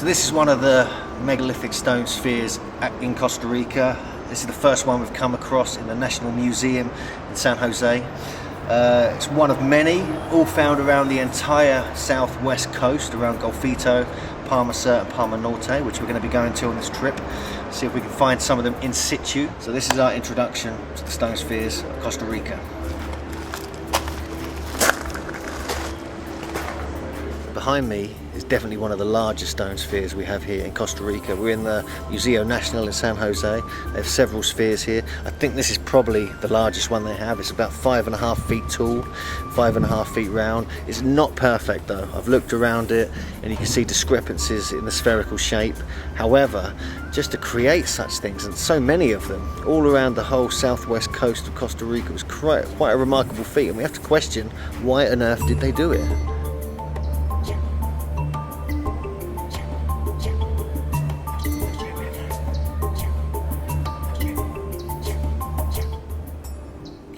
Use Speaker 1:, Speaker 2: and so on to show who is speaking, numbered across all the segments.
Speaker 1: So this is one of the megalithic stone spheres in Costa Rica. This is the first one we've come across in the National Museum in San Jose. It's one of many, all found around the entire southwest coast, around Golfito, Palma Sur and Palma Norte, which we're going to be going to on this trip. See if we can find some of them in situ. So this is our introduction to the stone spheres of Costa Rica. Behind me is definitely one of the largest stone spheres we have here in Costa Rica. We're in the Museo Nacional in San Jose. They have several spheres here. I think this is probably the largest one they have. It's about 5.5 feet tall, 5.5 feet round. It's not perfect though. I've looked around it and you can see discrepancies in the spherical shape. However, just to create such things, and so many of them, all around the whole southwest coast of Costa Rica, was quite a remarkable feat, and we have to question why on earth did they do it?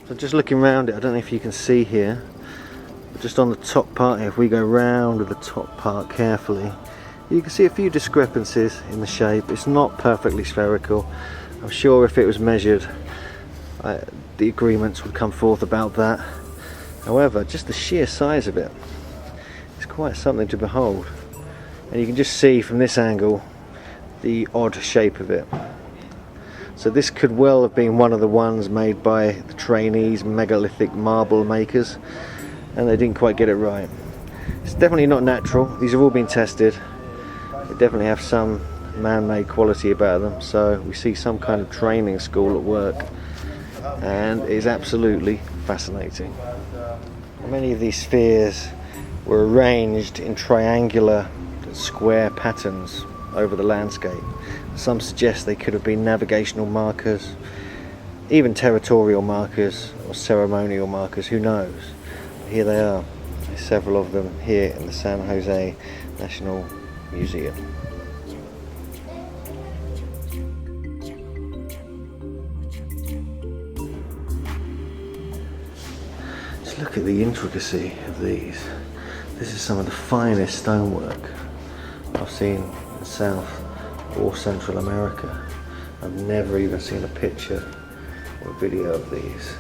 Speaker 1: So just looking around it, I don't know if you can see here, but just on the top part here, if we go round with the top part carefully, you can see a few discrepancies in the shape. It's not perfectly spherical. I'm sure if it was measured, the agreements would come forth about that. However, just the sheer size of it is quite something to behold. And you can just see from this angle the odd shape of it. So this could well have been one of the ones made by the trainees, megalithic marble makers, and they didn't quite get it right. It's definitely not natural. These have all been tested. They definitely have some man-made quality about them, so we see some kind of training school at work, and it is absolutely fascinating. Many of these spheres were arranged in triangular square patterns over the landscape. Some suggest they could have been navigational markers, even territorial markers or ceremonial markers, who knows. But here they are. There's several of them here in the San Jose National Museum. Just look at the intricacy of these. This is some of the finest stonework I've seen in South or Central America. I've never even seen a picture or video of these.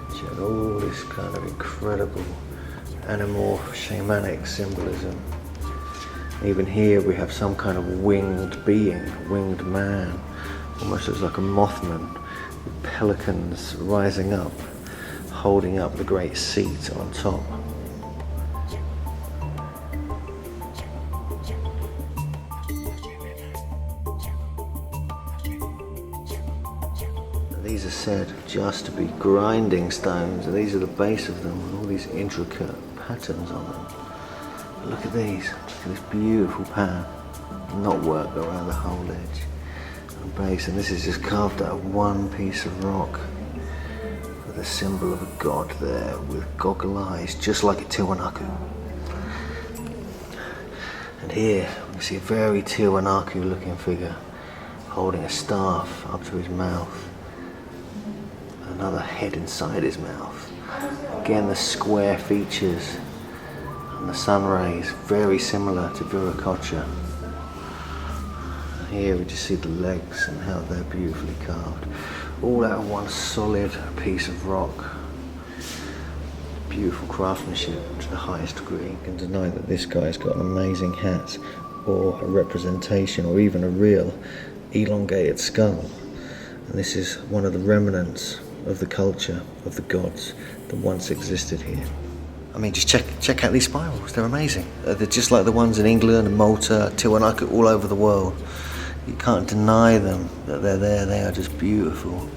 Speaker 1: You have all this kind of incredible animal shamanic symbolism. Even here we have some kind of winged being, winged man, almost looks like a Mothman with pelicans rising up, holding up the great seat on top. These are said just to be grinding stones, and these are the base of them with all these intricate patterns on them. But look at these, look at this beautiful pattern, knotwork around the whole edge and base, and this is just carved out of one piece of rock with a symbol of a god there with goggle eyes, just like a Tiwanaku. And here we can see a very Tiwanaku looking figure holding a staff up to his mouth. Another head inside his mouth. Again, the square features and the sun rays, very similar to Viracocha. Here we just see the legs and how they're beautifully carved. All out of one solid piece of rock. Beautiful craftsmanship to the highest degree. You can deny that this guy's got an amazing hat, or a representation, or even a real elongated skull. And this is one of the remnants of the culture of the gods that once existed here. I mean, just check out these spirals, they're amazing. They're just like the ones in England and Malta, Tiwanaku, all over the world. You can't deny them, that they're there, they are just beautiful.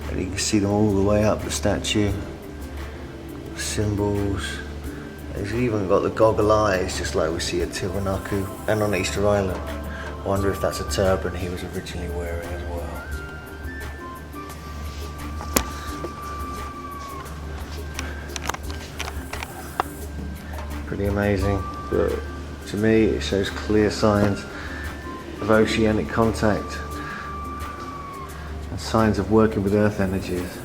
Speaker 1: And you can see them all the way up the statue. Symbols. It's even got the goggle eyes, just like we see at Tiwanaku and on Easter Island. I wonder if that's a turban he was originally wearing as well. Pretty amazing, but to me it shows clear signs of oceanic contact and signs of working with earth energies.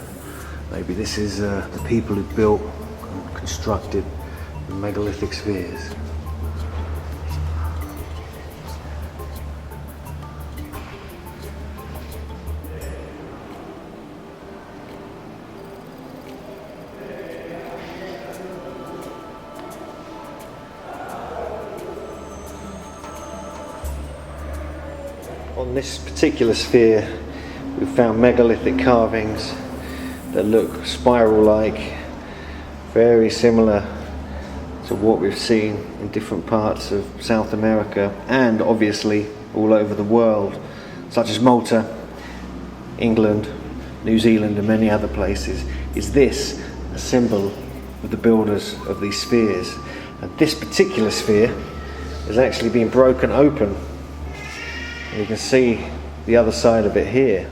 Speaker 1: Maybe this is the people who built and constructed the megalithic spheres. On this particular sphere, we found megalithic carvings that look spiral-like, very similar to what we've seen in different parts of South America and obviously all over the world, such as Malta, England, New Zealand and many other places. Is this a symbol of the builders of these spheres? And this particular sphere has actually been broken open. And you can see the other side of it here.